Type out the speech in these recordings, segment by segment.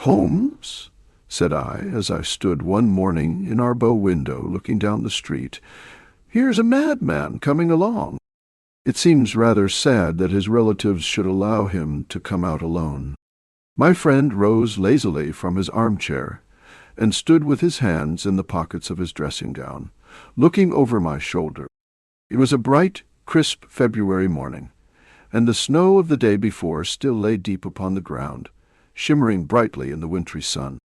"Holmes," said I, as I stood one morning in our bow window looking down the street, "here's a madman coming along." It seems rather sad that his relatives should allow him to come out alone. My friend rose lazily from his armchair and stood with his hands in the pockets of his dressing-gown, looking over my shoulder. It was a bright, crisp February morning, and the snow of the day before still lay deep upon the ground, shimmering brightly in the wintry sun.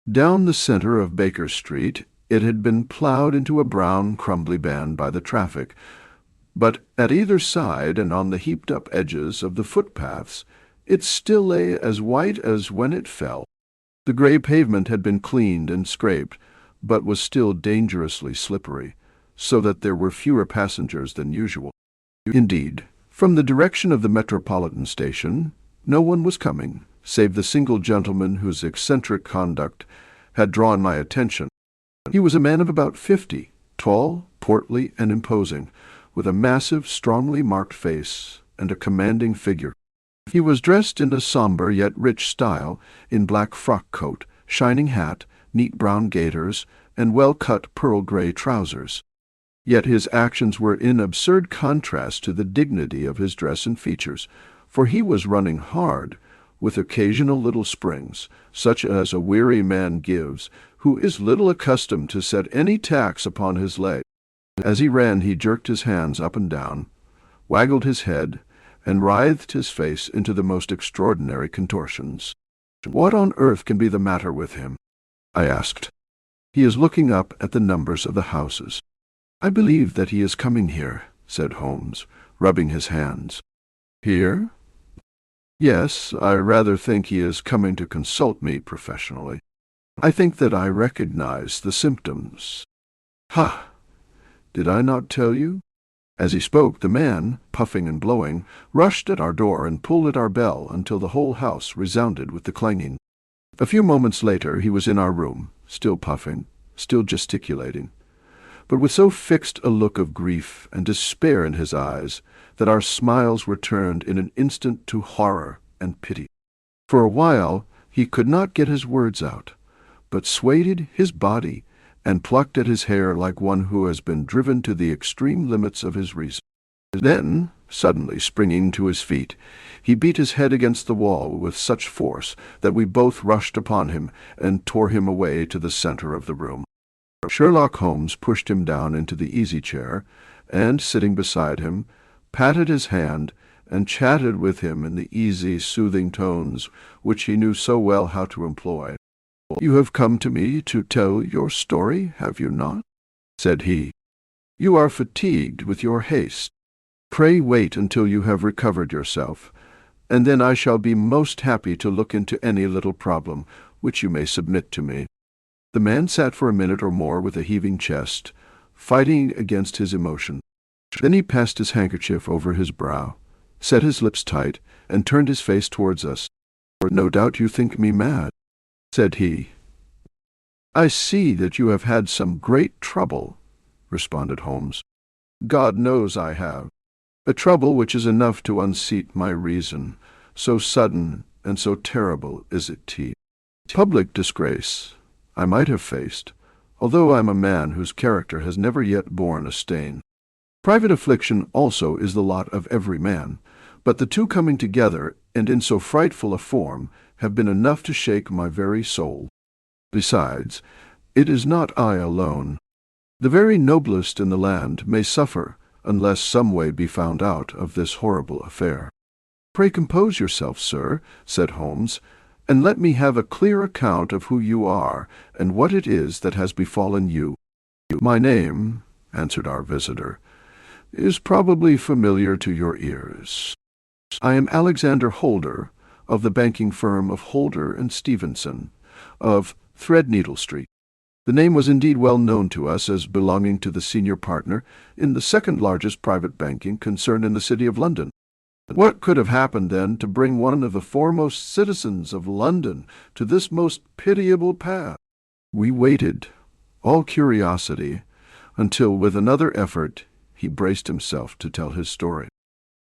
Down the center of Baker Street it had been plowed into a brown, crumbly band by the traffic, but at either side and on the heaped-up edges of the footpaths it still lay as white as when it fell. The gray pavement had been cleaned and scraped, but was still dangerously slippery, so that there were fewer passengers than usual. Indeed, from the direction of the Metropolitan Station, no one was coming, save the single gentleman whose eccentric conduct had drawn my attention. He was a man of about 50, tall, portly, and imposing, with a massive, strongly marked face and a commanding figure. He was dressed in a somber yet rich style, in black frock coat, shining hat, neat brown gaiters, and well-cut pearl-gray trousers. Yet his actions were in absurd contrast to the dignity of his dress and features, for he was running hard, with occasional little springs, such as a weary man gives, who is little accustomed to set any tax upon his leg. As he ran he jerked his hands up and down, waggled his head, and writhed his face into the most extraordinary contortions. "What on earth can be the matter with him?" I asked. "He is looking up at the numbers of the houses." "I believe that he is coming here," said Holmes, rubbing his hands. "Here?" "Yes, I rather think he is coming to consult me professionally. I think that I recognize the symptoms." "Ha! Did I not tell you?" As he spoke, the man, puffing and blowing, rushed at our door and pulled at our bell until the whole house resounded with the clanging. A few moments later he was in our room, still puffing, still gesticulating, but with so fixed a look of grief and despair in his eyes that our smiles were turned in an instant to horror and pity. For a while he could not get his words out, but swayed his body and plucked at his hair like one who has been driven to the extreme limits of his reason. Then, suddenly springing to his feet, he beat his head against the wall with such force that we both rushed upon him and tore him away to the center of the room. Sherlock Holmes pushed him down into the easy-chair, and, sitting beside him, patted his hand and chatted with him in the easy, soothing tones which he knew so well how to employ. "You have come to me to tell your story, have you not?" said he. "You are fatigued with your haste. Pray wait until you have recovered yourself, and then I shall be most happy to look into any little problem which you may submit to me." The man sat for a minute or more with a heaving chest, fighting against his emotion. Then he passed his handkerchief over his brow, set his lips tight, and turned his face towards us. "No doubt you think me mad," said he. "I see that you have had some great trouble," responded Holmes. "God knows I have. A trouble which is enough to unseat my reason, so sudden and so terrible is it. Public disgrace I might have faced, although I am a man whose character has never yet borne a stain. Private affliction also is the lot of every man, but the two coming together, and in so frightful a form, have been enough to shake my very soul. Besides, it is not I alone. The very noblest in the land may suffer unless some way be found out of this horrible affair." "Pray compose yourself, sir," said Holmes, "and let me have a clear account of who you are and what it is that has befallen you." "My name," answered our visitor, "is probably familiar to your ears. I am Alexander Holder, of the banking firm of Holder and Stevenson, of Threadneedle Street." The name was indeed well known to us as belonging to the senior partner in the second-largest private banking concern in the city of London. What could have happened, then, to bring one of the foremost citizens of London to this most pitiable pass? We waited, all curiosity, until, with another effort, he braced himself to tell his story.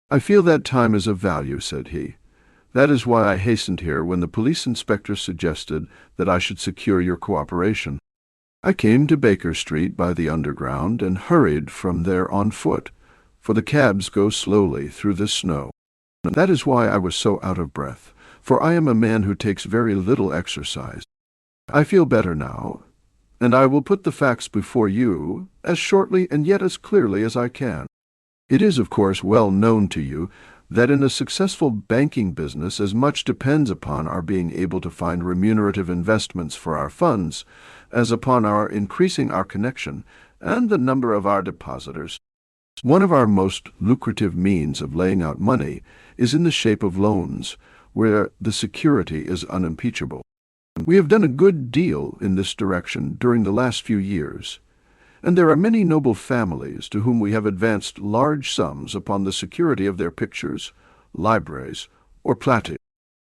"I feel that time is of value," said he, That is why I hastened here when the police inspector suggested that I should secure your cooperation. I came to Baker Street by the Underground and hurried from there on foot, for the cabs go slowly through the snow. That is why I was so out of breath, for I am a man who takes very little exercise. I feel better now, and I will put the facts before you as shortly and yet as clearly as I can. It is, of course, well known to you that in a successful banking business as much depends upon our being able to find remunerative investments for our funds as upon our increasing our connection and the number of our depositors. One of our most lucrative means of laying out money is in the shape of loans, where the security is unimpeachable. We have done a good deal in this direction during the last few years, and there are many noble families to whom we have advanced large sums upon the security of their pictures, libraries, or plate.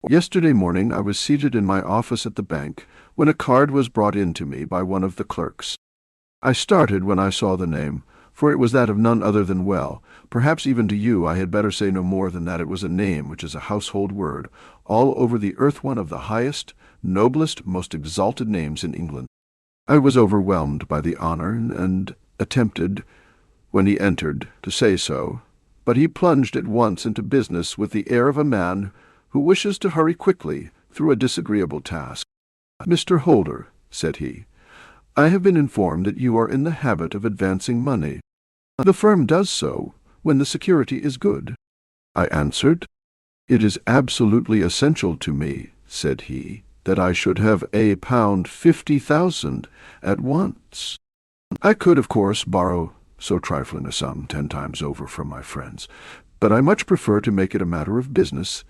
Yesterday morning I was seated in my office at the bank when a card was brought in to me by one of the clerks. I started when I saw the name, for it was that of none other than well. Perhaps even to you I had better say no more than that it was a name which is a household word, all over the earth one of the highest, noblest, most exalted names in England. I was overwhelmed by the honor, and attempted, when he entered, to say so, but he plunged at once into business with the air of a man who wishes to hurry quickly through a disagreeable task. "Mr. Holder," said he, "I have been informed that you are in the habit of advancing money. The firm does so when the security is good." I answered. "It is absolutely essential to me," said he, "that I should have £50,000 at once. I could, of course, borrow so trifling a sum 10 times over from my friends, but I much prefer to make it a matter of business,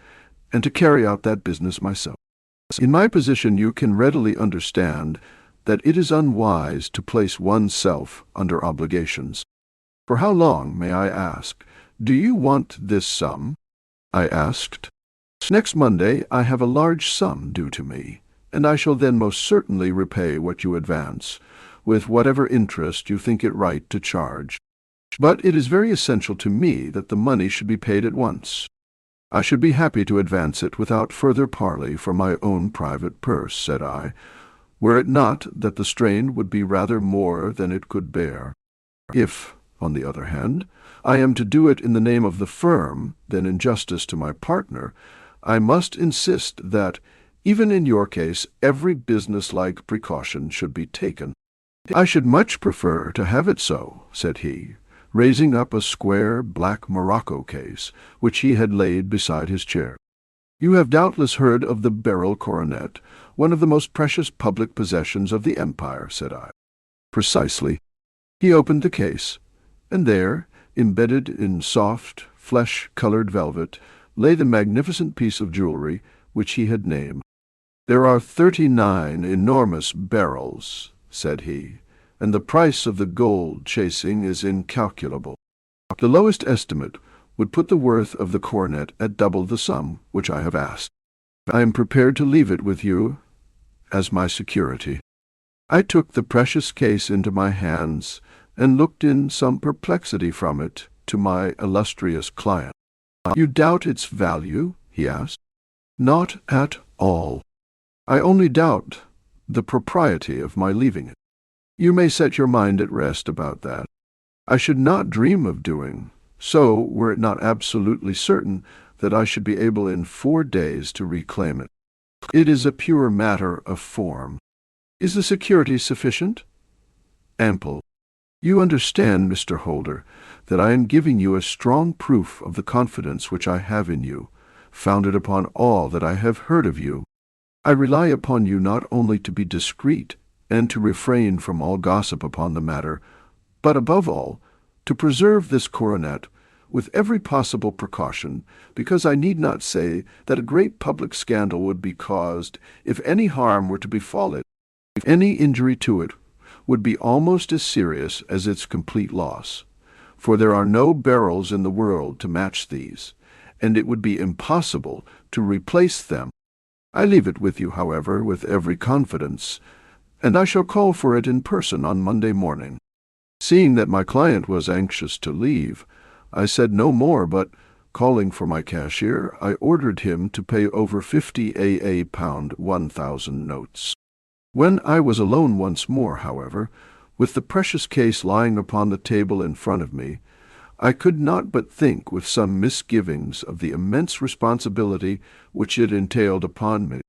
and to carry out that business myself. In my position you can readily understand that it is unwise to place oneself under obligations. For how long, may I ask, do you want this sum?" I asked. "Next Monday I have a large sum due to me, and I shall then most certainly repay what you advance, with whatever interest you think it right to charge. But it is very essential to me that the money should be paid at once. I should be happy to advance it without further parley from my own private purse," said I, "were it not that the strain would be rather more than it could bear. If, on the other hand, I am to do it in the name of the firm, then in justice to my partner, I must insist that, even in your case, every business-like precaution should be taken." "I should much prefer to have it so," said he, raising up a square black morocco case, which he had laid beside his chair. "You have doubtless heard of the Beryl Coronet, one of the most precious public possessions of the empire," said I. "Precisely." He opened the case, and there, embedded in soft, flesh-colored velvet, lay the magnificent piece of jewelry which he had named. "There are 39 enormous Beryls," said he, "and the price of the gold chasing is incalculable. The lowest estimate would put the worth of the coronet at double the sum which I have asked. I am prepared to leave it with you as my security." I took the precious case into my hands, and looked in some perplexity from it to my illustrious client. "You doubt its value?" he asked. "Not at all. I only doubt the propriety of my leaving it. You may set your mind at rest about that. I should not dream of doing so were it not absolutely certain that I should be able in 4 days to reclaim it. It is a pure matter of form. Is the security sufficient?" "Ample. You understand, Mr. Holder, that I am giving you a strong proof of the confidence which I have in you, founded upon all that I have heard of you. I rely upon you not only to be discreet and to refrain from all gossip upon the matter, but above all, to preserve this coronet with every possible precaution, because I need not say that a great public scandal would be caused if any harm were to befall it. Any injury to it would be almost as serious as its complete loss, for there are no Beryls in the world to match these, and it would be impossible to replace them. I leave it with you, however, with every confidence, and I shall call for it in person on Monday morning." Seeing that my client was anxious to leave, I said no more, but, Calling for my cashier, I ordered him to pay over 50 AA pound 1,000 notes. When I was alone once more, however, with the precious case lying upon the table in front of me, I could not but think with some misgivings of the immense responsibility which it entailed upon me.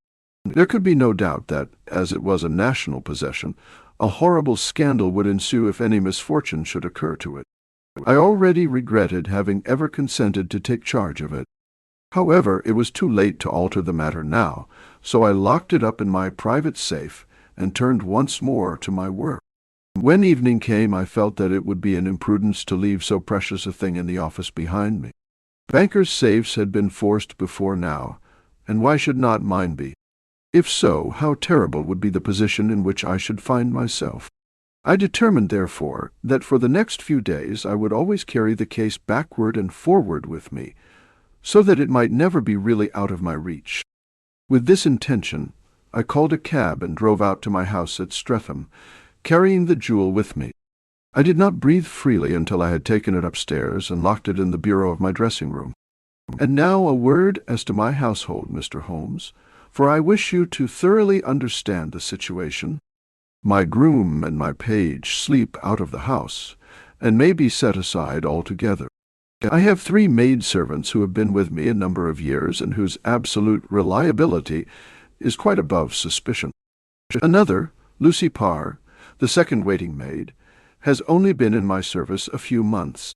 There could be no doubt that, as it was a national possession, a horrible scandal would ensue if any misfortune should occur to it. I already regretted having ever consented to take charge of it. However, it was too late to alter the matter now, so I locked it up in my private safe and turned once more to my work. When evening came, I felt that it would be an imprudence to leave so precious a thing in the office behind me. Bankers' safes had been forced before now, and why should not mine be? If so, how terrible would be the position in which I should find myself. I determined, therefore, that for the next few days I would always carry the case backward and forward with me, so that it might never be really out of my reach. With this intention, I called a cab and drove out to my house at Streatham, carrying the jewel with me. I did not breathe freely until I had taken it upstairs and locked it in the bureau of my dressing-room. And now a word as to my household, Mr. Holmes, for I wish you to thoroughly understand the situation. My groom and my page sleep out of the house, and may be set aside altogether. I have 3 maidservants who have been with me a number of years, and whose absolute reliability is quite above suspicion. Another, Lucy Parr, the second waiting maid, has only been in my service a few months.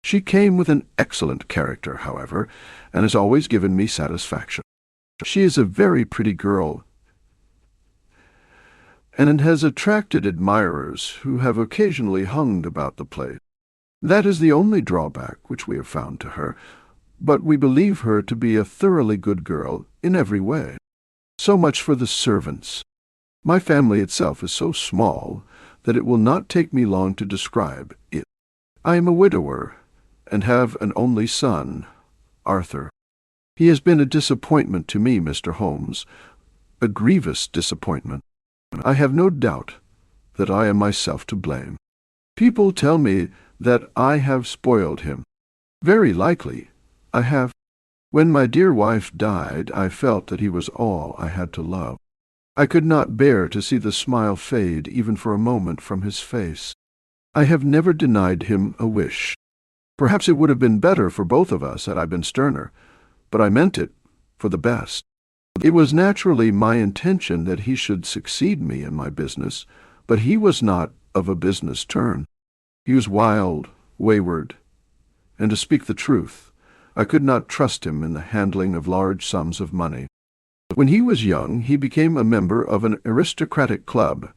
She came with an excellent character, however, and has always given me satisfaction. She is a very pretty girl, and has attracted admirers who have occasionally hung about the place. That is the only drawback which we have found to her, but we believe her to be a thoroughly good girl in every way. So much for the servants. My family itself is so small that it will not take me long to describe it. I am a widower, and have an only son, Arthur. He has been a disappointment to me, Mr. Holmes, a grievous disappointment. I have no doubt that I am myself to blame. People tell me that I have spoiled him. Very likely I have. When my dear wife died, I felt that he was all I had to love. I could not bear to see the smile fade even for a moment from his face. I have never denied him a wish. Perhaps it would have been better for both of us had I been sterner, but I meant it for the best. It was naturally my intention that he should succeed me in my business, but he was not of a business turn. He was wild, wayward, and to speak the truth, I could not trust him in the handling of large sums of money. When he was young, he became a member of an aristocratic club,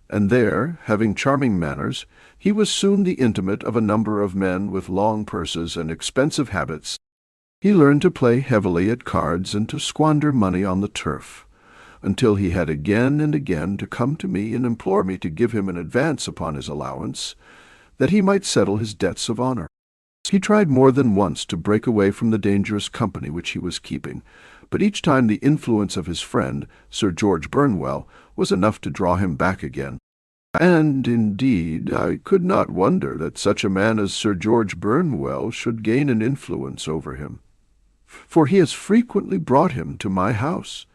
and there, having charming manners, he was soon the intimate of a number of men with long purses and expensive habits. He learned to play heavily at cards and to squander money on the turf, until he had again and again to come to me and implore me to give him an advance upon his allowance, that he might settle his debts of honor. He tried more than once to break away from the dangerous company which he was keeping, but each time the influence of his friend, Sir George Burnwell, was enough to draw him back again. And, indeed, I could not wonder that such a man as Sir George Burnwell should gain an influence over him, for he has frequently brought him to my house,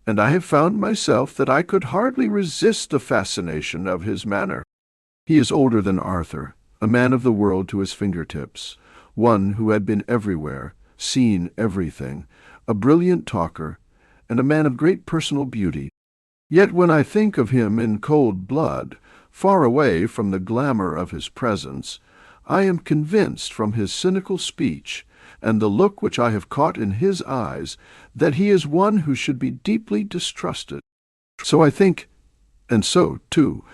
and I have found myself that I could hardly resist the fascination of his manner. He is older than Arthur, a man of the world to his fingertips, one who had been everywhere, seen everything, a brilliant talker, and a man of great personal beauty. Yet when I think of him in cold blood, far away from the glamour of his presence, I am convinced from his cynical speech and the look which I have caught in his eyes that he is one who should be deeply distrusted. So I think, and so, too,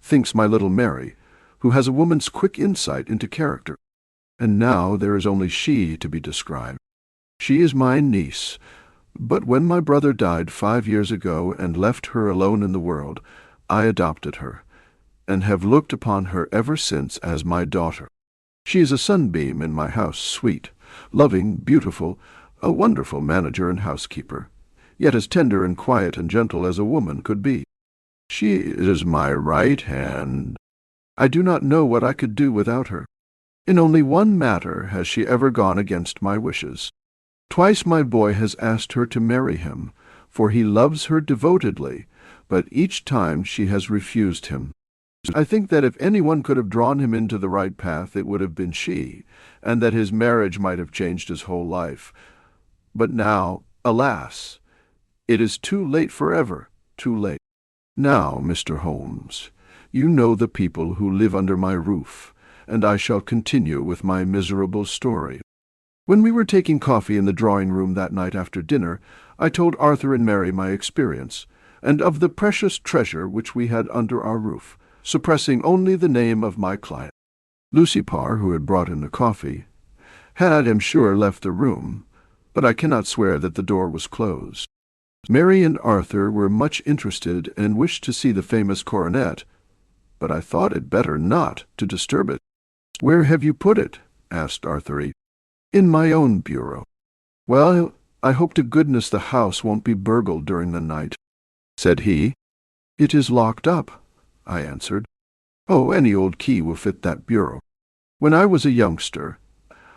thinks my little Mary, who has a woman's quick insight into character. And now there is only she to be described. She is my niece, but when my brother died 5 years ago and left her alone in the world, I adopted her, and have looked upon her ever since as my daughter. She is a sunbeam in my house, sweet, loving, beautiful, a wonderful manager and housekeeper, yet as tender and quiet and gentle as a woman could be. She is my right hand. I do not know what I could do without her. In only one matter has she ever gone against my wishes. Twice my boy has asked her to marry him, for he loves her devotedly, but each time she has refused him. I think that if anyone could have drawn him into the right path, it would have been she, and that his marriage might have changed his whole life. But now, alas, it is too late forever, too late. Now, Mr. Holmes, you know the people who live under my roof, and I shall continue with my miserable story. When we were taking coffee in the drawing-room that night after dinner, I told Arthur and Mary my experience, and of the precious treasure which we had under our roof, suppressing only the name of my client. Lucy Parr, who had brought in the coffee, had, I am sure, left the room, but I cannot swear that the door was closed. Mary and Arthur were much interested and wished to see the famous coronet, but I thought it better not to disturb it. "Where have you put it?" asked Arthur. "In my own bureau." "Well, I hope to goodness the house won't be burgled during the night," said he. "It is locked up," I answered. "Oh, any old key will fit that bureau. When I was a youngster,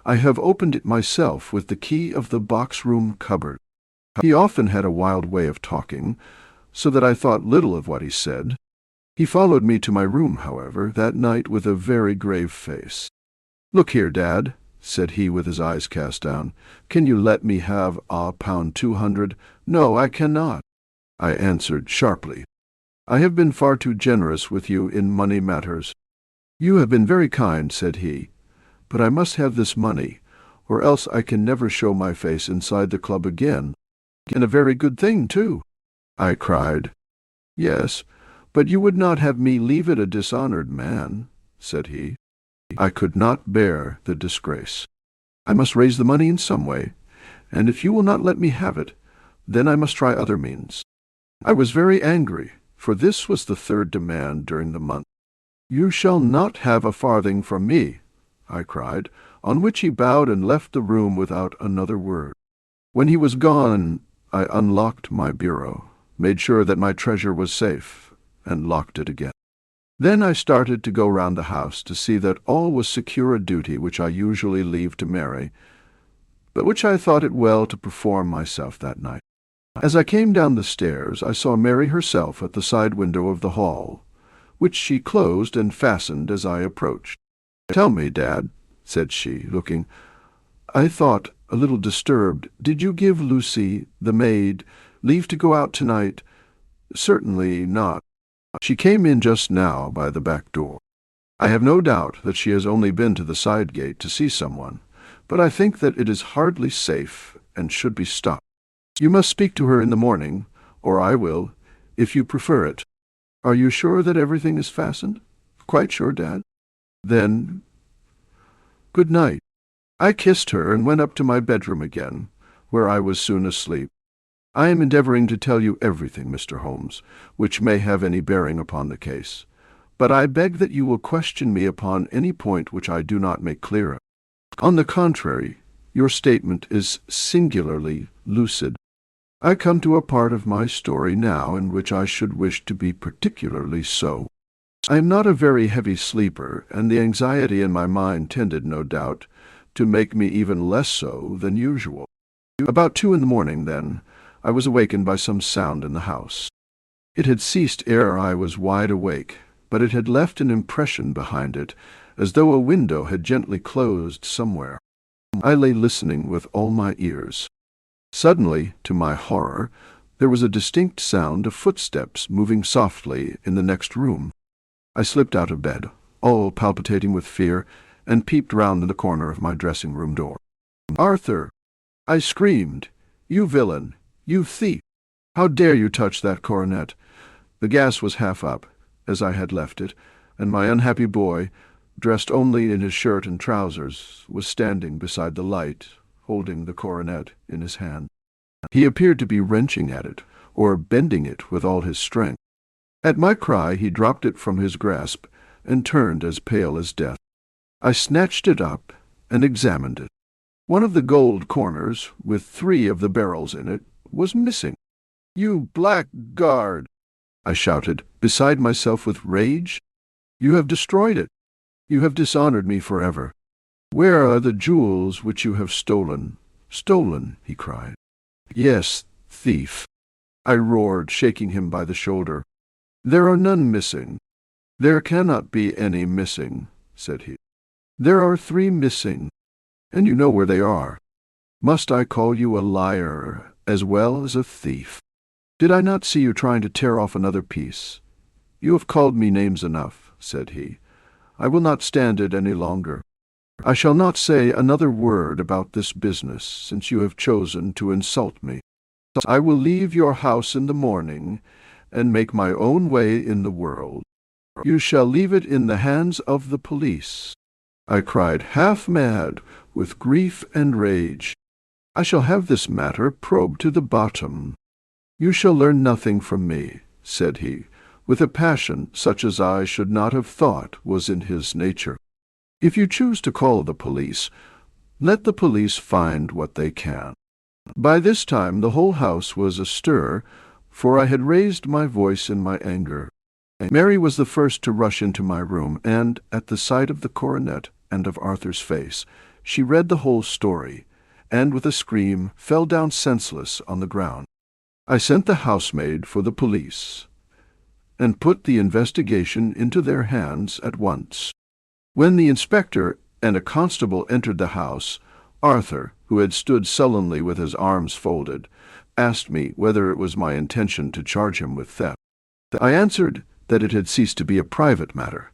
I have opened it myself with the key of the box-room cupboard." He often had a wild way of talking, so that I thought little of what he said. He followed me to my room, however, that night with a very grave face. "Look here, Dad," said he with his eyes cast down. "Can you let me have £200? "No, I cannot," I answered sharply. "I have been far too generous with you in money matters." "You have been very kind," said he, "but I must have this money, or else I can never show my face inside the club again." "And a very good thing, too," I cried. "Yes, but you would not have me leave it a dishonored man," said he. "I could not bear the disgrace. I must raise the money in some way, and if you will not let me have it, then I must try other means." I was very angry, for this was the third demand during the month. "You shall not have a farthing from me," I cried, on which he bowed and left the room without another word. When he was gone, I unlocked my bureau, made sure that my treasure was safe, and locked it again. Then I started to go round the house to see that all was secure, a duty which I usually leave to Mary, but which I thought it well to perform myself that night. As I came down the stairs, I saw Mary herself at the side window of the hall, which she closed and fastened as I approached. "Tell me, Dad," said she, looking, I thought, a little disturbed, "did you give Lucy, the maid, leave to go out tonight?" "Certainly not. She came in just now by the back door. I have no doubt that she has only been to the side gate to see someone, but I think that it is hardly safe and should be stopped. You must speak to her in the morning, or I will, if you prefer it. Are you sure that everything is fastened?" "Quite sure, Dad." "Then, good night." I kissed her and went up to my bedroom again, where I was soon asleep. I am endeavoring to tell you everything, Mr. Holmes, which may have any bearing upon the case, but I beg that you will question me upon any point which I do not make clearer. On the contrary, your statement is singularly lucid. I come to a part of my story now in which I should wish to be particularly so. I am not a very heavy sleeper, and the anxiety in my mind tended, no doubt, to make me even less so than usual. About 2 a.m, then, I was awakened by some sound in the house. It had ceased ere I was wide awake, but it had left an impression behind it, as though a window had gently closed somewhere. I lay listening with all my ears. Suddenly, to my horror, there was a distinct sound of footsteps moving softly in the next room. I slipped out of bed, all palpitating with fear, and peeped round the corner of my dressing-room door. "Arthur!" I screamed. "You villain! You thief! How dare you touch that coronet?" The gas was half up, as I had left it, and my unhappy boy, dressed only in his shirt and trousers, was standing beside the light, holding the coronet in his hand. He appeared to be wrenching at it, or bending it with all his strength. At my cry he dropped it from his grasp, and turned as pale as death. I snatched it up and examined it. One of the gold corners, with 3 of the Beryls in it, was missing. "You blackguard!" I shouted, beside myself with rage. "You have destroyed it. You have dishonored me forever. Where are the jewels which you have stolen? Stolen, he cried. Yes, thief, I roared, shaking him by the shoulder. There are none missing. There cannot be any missing, said he. There are 3 missing, and you know where they are. Must I call you a liar as well as a thief? Did I not see you trying to tear off another piece? You have called me names enough, said he. I will not stand it any longer. I shall not say another word about this business, since you have chosen to insult me. I will leave your house in the morning, and make my own way in the world. You shall leave it in the hands of the police. I cried, half mad with grief and rage. I shall have this matter probed to the bottom. You shall learn nothing from me, said he, with a passion such as I should not have thought was in his nature. If you choose to call the police, let the police find what they can. By this time the whole house was astir, for I had raised my voice in my anger. Mary was the first to rush into my room, and, at the sight of the coronet and of Arthur's face, she read the whole story, and with a scream fell down senseless on the ground. I sent the housemaid for the police, and put the investigation into their hands at once. When the inspector and a constable entered the house, Arthur, who had stood sullenly with his arms folded, asked me whether it was my intention to charge him with theft. I answered that it had ceased to be a private matter,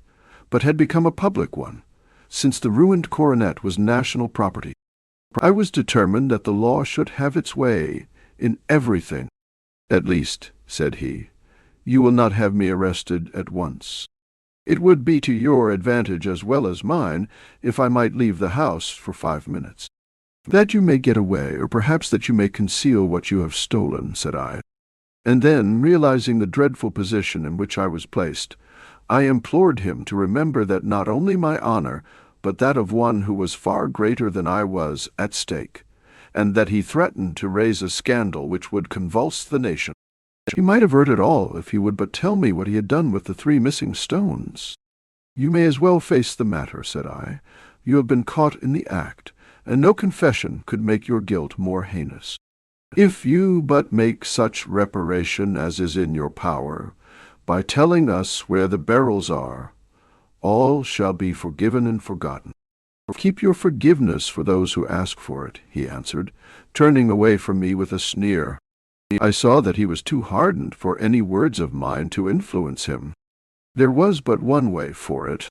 but had become a public one, since the ruined coronet was national property. I was determined that the law should have its way in everything. At least, said he, you will not have me arrested at once. It would be to your advantage as well as mine if I might leave the house for 5 minutes. That you may get away, or perhaps that you may conceal what you have stolen, said I. And then, realizing the dreadful position in which I was placed, I implored him to remember that not only my honor, but that of one who was far greater than I was, at stake, and that he threatened to raise a scandal which would convulse the nation. He might avert it all if he would but tell me what he had done with the 3 missing stones. You may as well face the matter, said I. You have been caught in the act, and no confession could make your guilt more heinous. If you but make such reparation as is in your power, by telling us where the Beryls are, all shall be forgiven and forgotten. Keep your forgiveness for those who ask for it, he answered, turning away from me with a sneer. I saw that he was too hardened for any words of mine to influence him. There was but one way for it.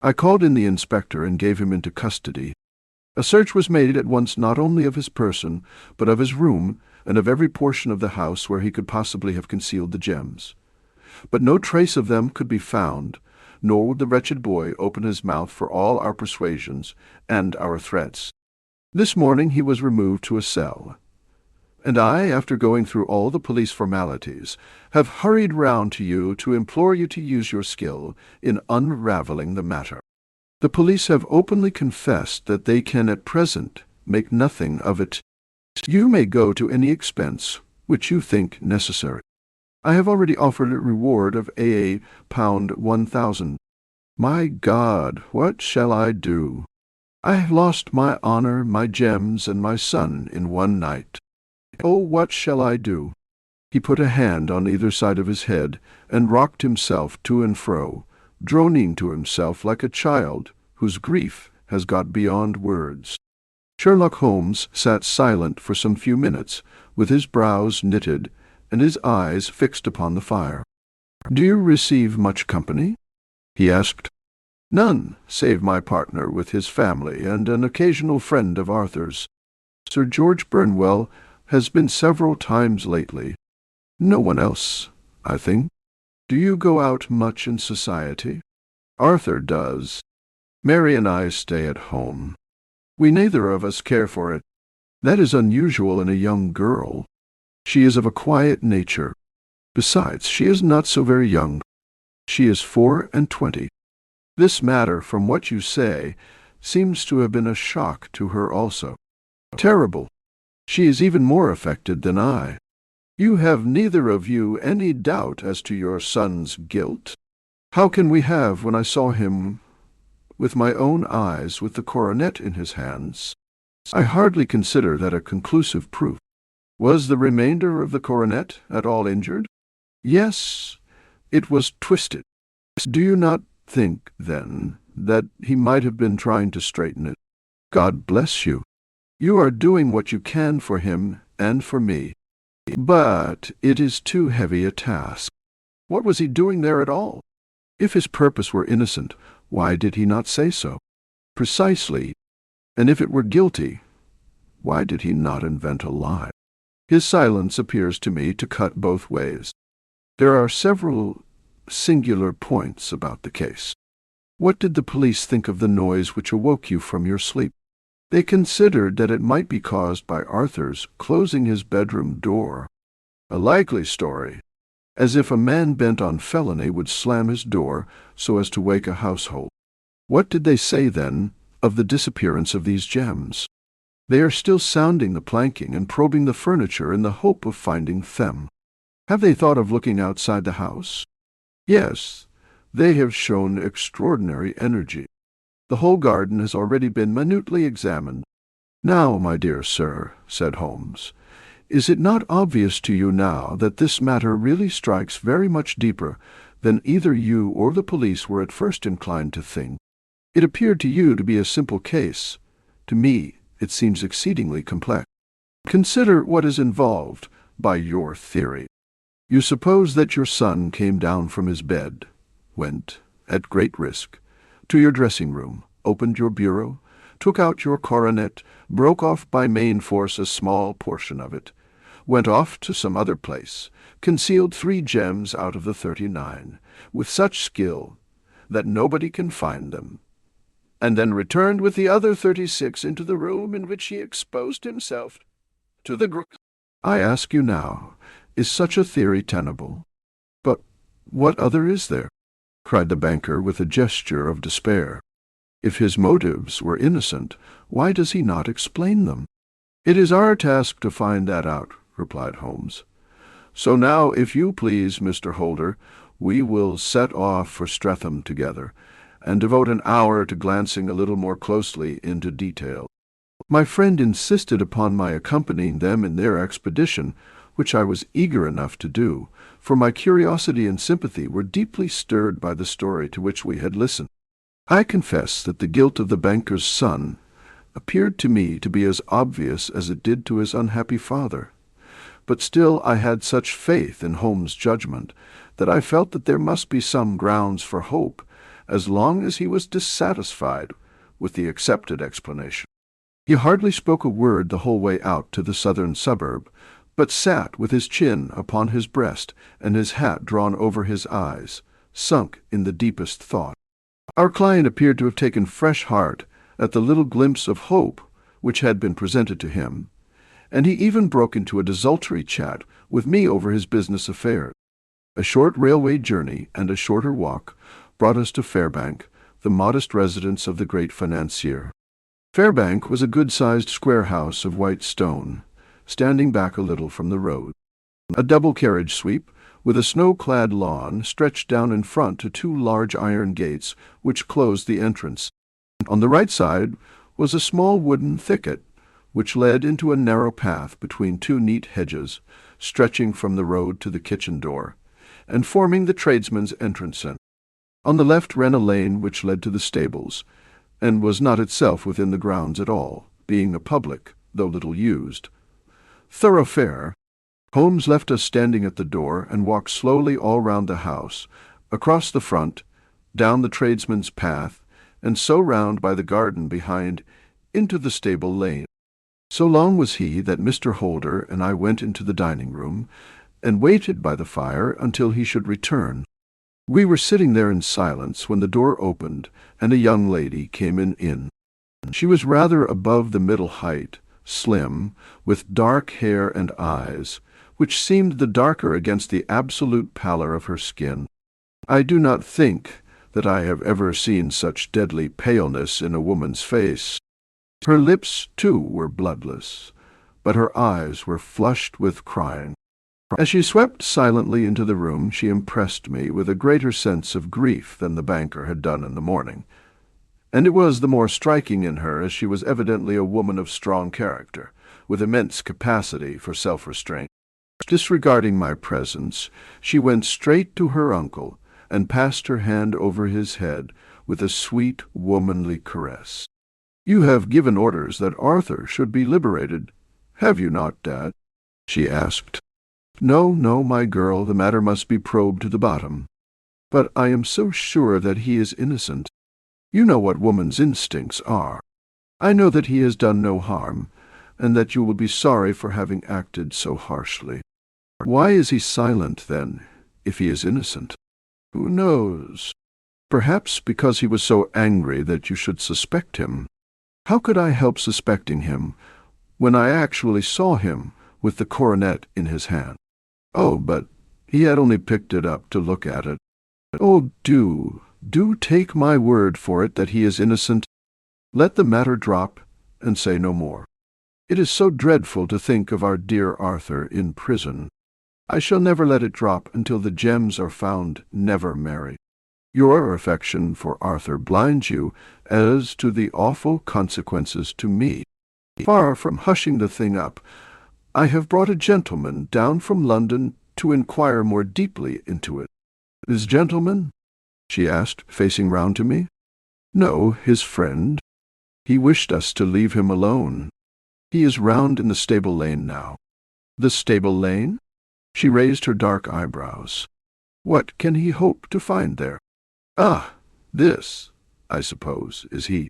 I called in the inspector and gave him into custody. A search was made at once not only of his person, but of his room, and of every portion of the house where he could possibly have concealed the gems. But no trace of them could be found, nor would the wretched boy open his mouth for all our persuasions and our threats. This morning he was removed to a cell, and I, after going through all the police formalities, have hurried round to you to implore you to use your skill in unraveling the matter. The police have openly confessed that they can at present make nothing of it. You may go to any expense which you think necessary. I have already offered a reward of £1,000. My God, what shall I do? I have lost my honor, my gems, and my son in one night. Oh, what shall I do? He put a hand on either side of his head and rocked himself to and fro, droning to himself like a child whose grief has got beyond words. Sherlock Holmes sat silent for some few minutes, with his brows knitted and his eyes fixed upon the fire. "Do you receive much company?" he asked. "None, save my partner with his family and an occasional friend of Arthur's. Sir George Burnwell has been several times lately. No one else, I think. Do you go out much in society?" "Arthur does. Mary and I stay at home. We neither of us care for it. That is unusual in a young girl. She is of a quiet nature. Besides, she is not so very young. She is 24. This matter, from what you say, seems to have been a shock to her also. Terrible. She is even more affected than I. You have neither of you any doubt as to your son's guilt?" "How can we have when I saw him with my own eyes with the coronet in his hands. I hardly consider that a conclusive proof. Was the remainder of the coronet at all injured? Yes, it was twisted. Do you not think, then, that he might have been trying to straighten it? God bless you. You are doing what you can for him and for me. But it is too heavy a task. What was he doing there at all? If his purpose were innocent, why did he not say so? Precisely. And if it were guilty, why did he not invent a lie? His silence appears to me to cut both ways. There are several singular points about the case. What did the police think of the noise which awoke you from your sleep? They considered that it might be caused by Arthur's closing his bedroom door. A likely story, as if a man bent on felony would slam his door so as to wake a household. What did they say, then, of the disappearance of these gems? They are still sounding the planking and probing the furniture in the hope of finding them. Have they thought of looking outside the house? Yes, they have shown extraordinary energy. The whole garden has already been minutely examined. Now, my dear sir, said Holmes, is it not obvious to you now that this matter really strikes very much deeper than either you or the police were at first inclined to think? It appeared to you to be a simple case. To me, it seems exceedingly complex. Consider what is involved by your theory. You suppose that your son came down from his bed, went, at great risk, to your dressing-room, opened your bureau, took out your coronet, broke off by main force a small portion of it, went off to some other place, concealed 3 gems out of the 39, with such skill that nobody can find them, and then returned with the other 36 into the room in which he exposed himself to the I ask you now, is such a theory tenable? But what other is there? Cried the banker with a gesture of despair. If his motives were innocent, why does he not explain them? It is our task to find that out, replied Holmes. So now, if you please, Mr. Holder, we will set off for Streatham together, and devote an hour to glancing a little more closely into detail. My friend insisted upon my accompanying them in their expedition, which I was eager enough to do, for my curiosity and sympathy were deeply stirred by the story to which we had listened. I confess that the guilt of the banker's son appeared to me to be as obvious as it did to his unhappy father, but still I had such faith in Holmes' judgment that I felt that there must be some grounds for hope as long as he was dissatisfied with the accepted explanation. He hardly spoke a word the whole way out to the southern suburb, but sat with his chin upon his breast and his hat drawn over his eyes, sunk in the deepest thought. Our client appeared to have taken fresh heart at the little glimpse of hope which had been presented to him, and he even broke into a desultory chat with me over his business affairs. A short railway journey and a shorter walk brought us to Fairbank, the modest residence of the great financier. Fairbank was a good-sized square house of white stone, standing back a little from the road. A double carriage sweep, with a snow-clad lawn, stretched down in front to 2 large iron gates which closed the entrance. On the right side was a small wooden thicket, which led into a narrow path between 2 neat hedges, stretching from the road to the kitchen door, and forming the tradesman's entrance. On the left ran a lane which led to the stables, and was not itself within the grounds at all, being a public, though little used, thoroughfare. Holmes left us standing at the door and walked slowly all round the house, across the front, down the tradesman's path, and so round by the garden behind into the stable lane. So long was he that Mr. Holder and I went into the dining-room, and waited by the fire until he should return. We were sitting there in silence when the door opened, and a young lady came in. She was rather above the middle height, slim, with dark hair and eyes, which seemed the darker against the absolute pallor of her skin. I do not think that I have ever seen such deadly paleness in a woman's face. Her lips, too, were bloodless, but her eyes were flushed with crying. As she swept silently into the room, she impressed me with a greater sense of grief than the banker had done in the morning. and it was the more striking in her as she was evidently a woman of strong character, with immense capacity for self-restraint. Disregarding my presence, she went straight to her uncle and passed her hand over his head with a sweet, womanly caress. "You have given orders that Arthur should be liberated, have you not, Dad?" she asked. "No, no, my girl, the matter must be probed to the bottom. But I am so sure that he is innocent. You know what woman's instincts are. I know that he has done no harm, and that you will be sorry for having acted so harshly. Why is he silent, then, if he is innocent? Who knows? Perhaps because he was so angry that you should suspect him. How could I help suspecting him when I actually saw him with the coronet in his hand? Oh, but he had only picked it up to look at it. Oh, do take my word for it that he is innocent. Let the matter drop, and say no more. It is so dreadful to think of our dear Arthur in prison. I shall never let it drop until the gems are found, never marry. Your affection for Arthur blinds you as to the awful consequences to me. Far from hushing the thing up, I have brought a gentleman down from London to inquire more deeply into it." "This gentleman?" she asked, facing round to me. "No, his friend. He wished us to leave him alone. He is round in the stable lane now." "The stable lane?" She raised her dark eyebrows. "What can he hope to find there?" "Ah, this, I suppose, is he."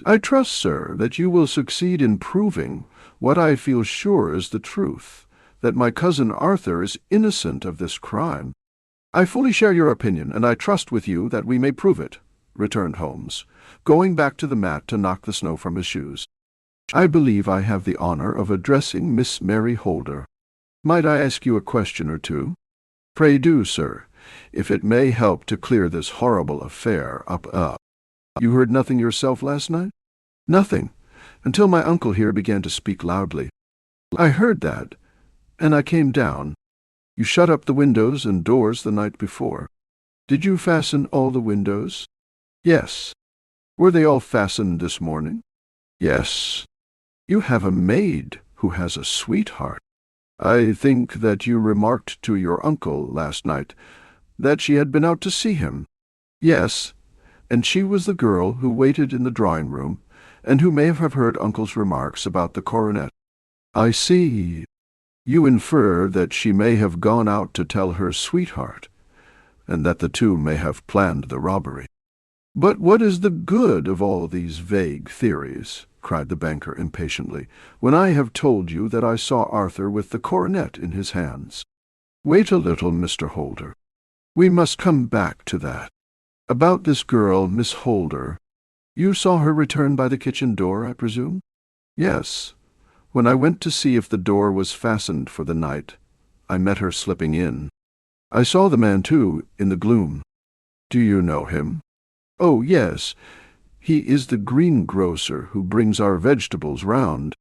"I trust, sir, that you will succeed in proving what I feel sure is the truth, that my cousin Arthur is innocent of this crime." "I fully share your opinion, and I trust with you that we may prove it," returned Holmes, going back to the mat to knock the snow from his shoes. "I believe I have the honor of addressing Miss Mary Holder. Might I ask you a question or two?" "Pray do, sir, if it may help to clear this horrible affair up. You heard nothing yourself last night?" "Nothing, until my uncle here began to speak loudly. I heard that, and I came down. You shut up the windows and doors the night before. Did you fasten all the windows?" "Yes." "Were they all fastened this morning?" "Yes." "You have a maid who has a sweetheart. I think that you remarked to your uncle last night that she had been out to see him." "Yes, and she was the girl who waited in the drawing-room, and who may have heard uncle's remarks about the coronet." "I see. You infer that she may have gone out to tell her sweetheart, and that the two may have planned the robbery." "But what is the good of all these vague theories?" cried the banker impatiently, "when I have told you that I saw Arthur with the coronet in his hands?" "Wait a little, Mr. Holder. We must come back to that. About this girl, Miss Holder. You saw her return by the kitchen door, I presume?" "Yes. When I went to see if the door was fastened for the night, I met her slipping in. I saw the man, too, in the gloom." "Do you know him?" "Oh, yes. He is the greengrocer who brings our vegetables round.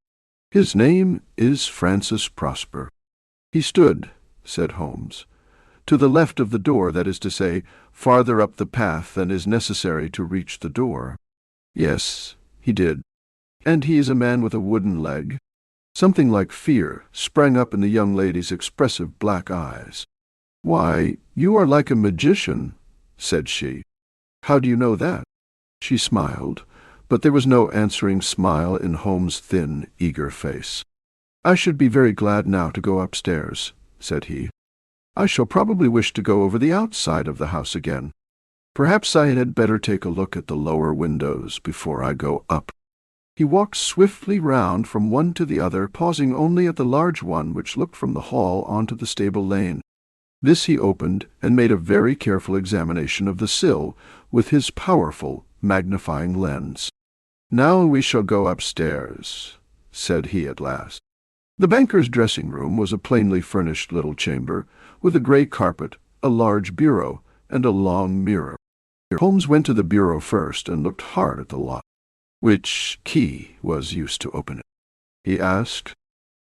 His name is Francis Prosper." "He stood," said Holmes, "to the left of the door, that is to say, farther up the path than is necessary to reach the door." "Yes, he did." "And he is a man with a wooden leg?" Something like fear sprang up in the young lady's expressive black eyes. "Why, you are like a magician," said she. "How do you know that?" She smiled, but there was no answering smile in Holmes' thin, eager face. "I should be very glad now to go upstairs," said he. "I shall probably wish to go over the outside of the house again. Perhaps I had better take a look at the lower windows before I go up." He walked swiftly round from one to the other, pausing only at the large one which looked from the hall onto the stable lane. This he opened, and made a very careful examination of the sill with his powerful magnifying lens. "Now we shall go upstairs," said he at last. The banker's dressing-room was a plainly furnished little chamber, with a grey carpet, a large bureau, and a long mirror. Holmes went to the bureau first, and looked hard at the lock. "Which key was used to open it?" he asked.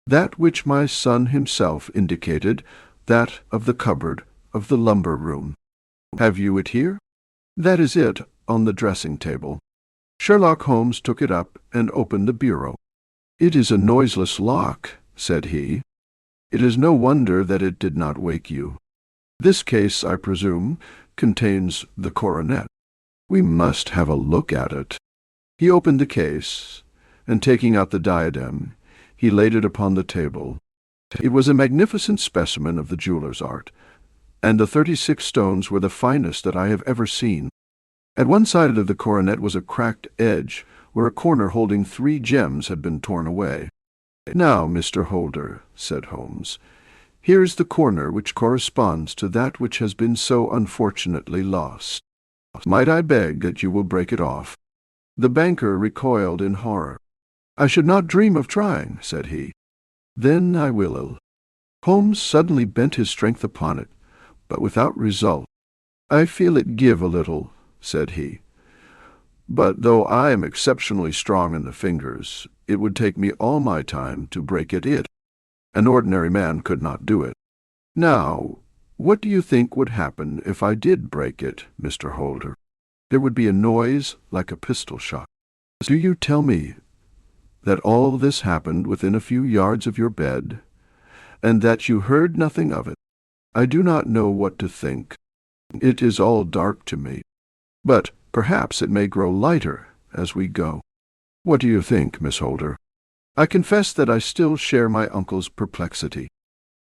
"That which my son himself indicated, that of the cupboard of the lumber room." "Have you it here?" "That is it, on the dressing-table." Sherlock Holmes took it up and opened the bureau. "It is a noiseless lock," said he. "It is no wonder that it did not wake you. This case, I presume, contains the coronet. We must have a look at it." He opened the case, and taking out the diadem, he laid it upon the table. It was a magnificent specimen of the jeweller's art, and the 36 stones were the finest that I have ever seen. At one side of the coronet was a cracked edge, where a corner holding 3 gems had been torn away. "Now, Mr. Holder," said Holmes, "here is the corner which corresponds to that which has been so unfortunately lost. Might I beg that you will break it off?" The banker recoiled in horror. "I should not dream of trying," said he. "Then I will." Holmes suddenly bent his strength upon it, but without result. "I feel it give a little," said he. "But though I am exceptionally strong in the fingers, it would take me all my time to break it. An ordinary man could not do it. Now, what do you think would happen if I did break it, Mr. Holder? There would be a noise like a pistol shot. Do you tell me that all this happened within a few yards of your bed, and that you heard nothing of it? I do not know what to think. It is all dark to me. But perhaps it may grow lighter as we go. What do you think, Miss Holder?" I confess that I still share my uncle's perplexity.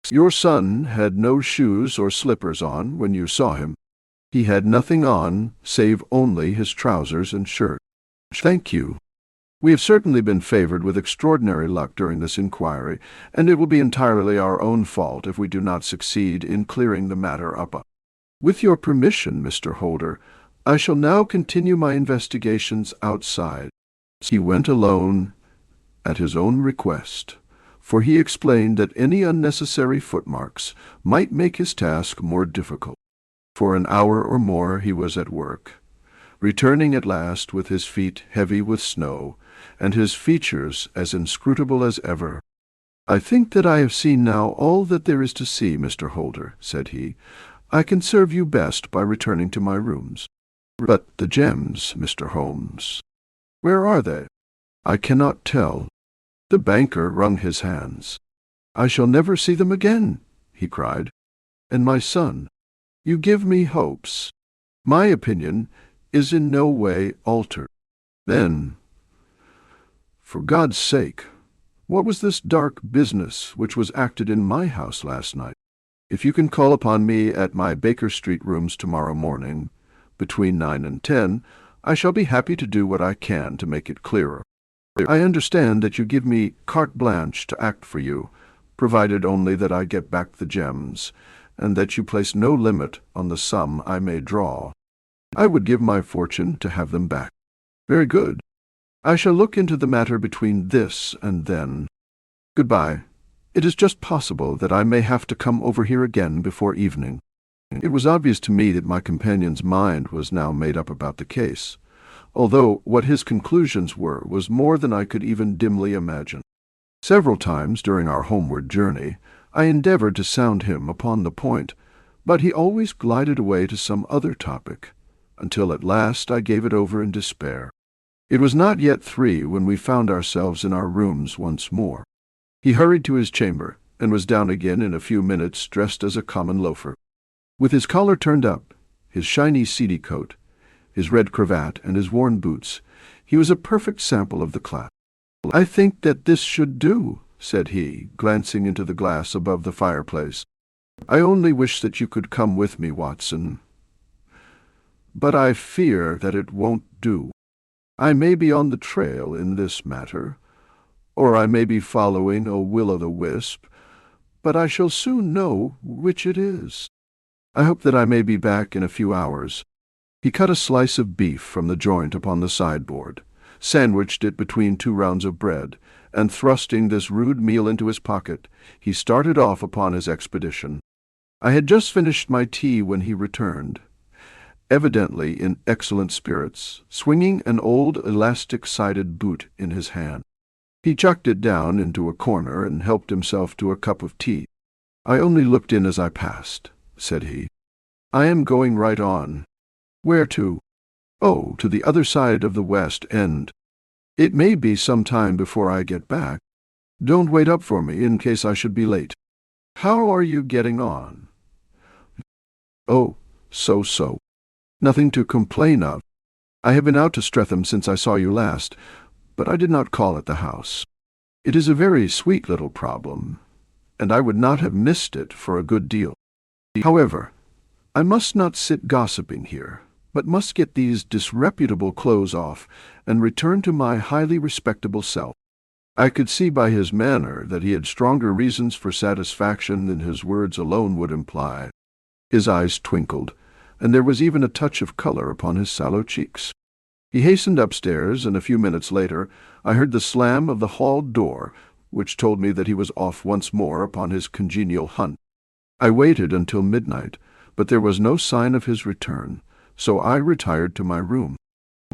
"Your son had no shoes or slippers on when you saw him. He had nothing on save only his trousers and shirt." "Thank you. We have certainly been favored with extraordinary luck during this inquiry, and it will be entirely our own fault if we do not succeed in clearing the matter up. With your permission, Mr. Holder, I shall now continue my investigations outside." He went alone at his own request, for he explained that any unnecessary footmarks might make his task more difficult. For an hour or more he was at work, returning at last with his feet heavy with snow, and his features as inscrutable as ever. "I think that I have seen now all that there is to see, Mr. Holder," said he. "I can serve you best by returning to my rooms." "But the gems, Mr. Holmes, where are they?" "I cannot tell." The banker wrung his hands. "I shall never see them again," he cried. "And my son, you give me hopes. My opinion is in no way altered." "Then, for God's sake, what was this dark business which was acted in my house last night? If you can call upon me at my Baker Street rooms tomorrow morning, between 9 and 10, I shall be happy to do what I can to make it clearer. I understand that you give me carte blanche to act for you, provided only that I get back the gems, and that you place no limit on the sum I may draw. I would give my fortune to have them back." "Very good. I shall look into the matter between this and then. Goodbye. It is just possible that I may have to come over here again before evening." It was obvious to me that my companion's mind was now made up about the case, although what his conclusions were was more than I could even dimly imagine. Several times during our homeward journey I endeavored to sound him upon the point, but he always glided away to some other topic, until at last I gave it over in despair. It was not yet 3 when we found ourselves in our rooms once more. He hurried to his chamber, and was down again in a few minutes, dressed as a common loafer. With his collar turned up, his shiny seedy coat, his red cravat, and his worn boots, he was a perfect sample of the class. "I think that this should do," said he, glancing into the glass above the fireplace. "I only wish that you could come with me, Watson. But I fear that it won't do. I may be on the trail in this matter, or I may be following a will-o'-the-wisp, but I shall soon know which it is. I hope that I may be back in a few hours." He cut a slice of beef from the joint upon the sideboard, sandwiched it between 2 rounds of bread, and thrusting this rude meal into his pocket, he started off upon his expedition. I had just finished my tea when he returned, evidently in excellent spirits, swinging an old elastic-sided boot in his hand. He chucked it down into a corner and helped himself to a cup of tea. "I only looked in as I passed," said he. "I am going right on." "Where to?" "Oh, to the other side of the West End. It may be some time before I get back. Don't wait up for me in case I should be late. How are you getting on?" "Oh, so. Nothing to complain of. I have been out to Streatham since I saw you last, but I did not call at the house. It is a very sweet little problem, and I would not have missed it for a good deal. However, I must not sit gossiping here, but must get these disreputable clothes off and return to my highly respectable self." I could see by his manner that he had stronger reasons for satisfaction than his words alone would imply. His eyes twinkled, and there was even a touch of color upon his sallow cheeks. He hastened upstairs, and a few minutes later I heard the slam of the hall door, which told me that he was off once more upon his congenial hunt. I waited until midnight, but there was no sign of his return, so I retired to my room.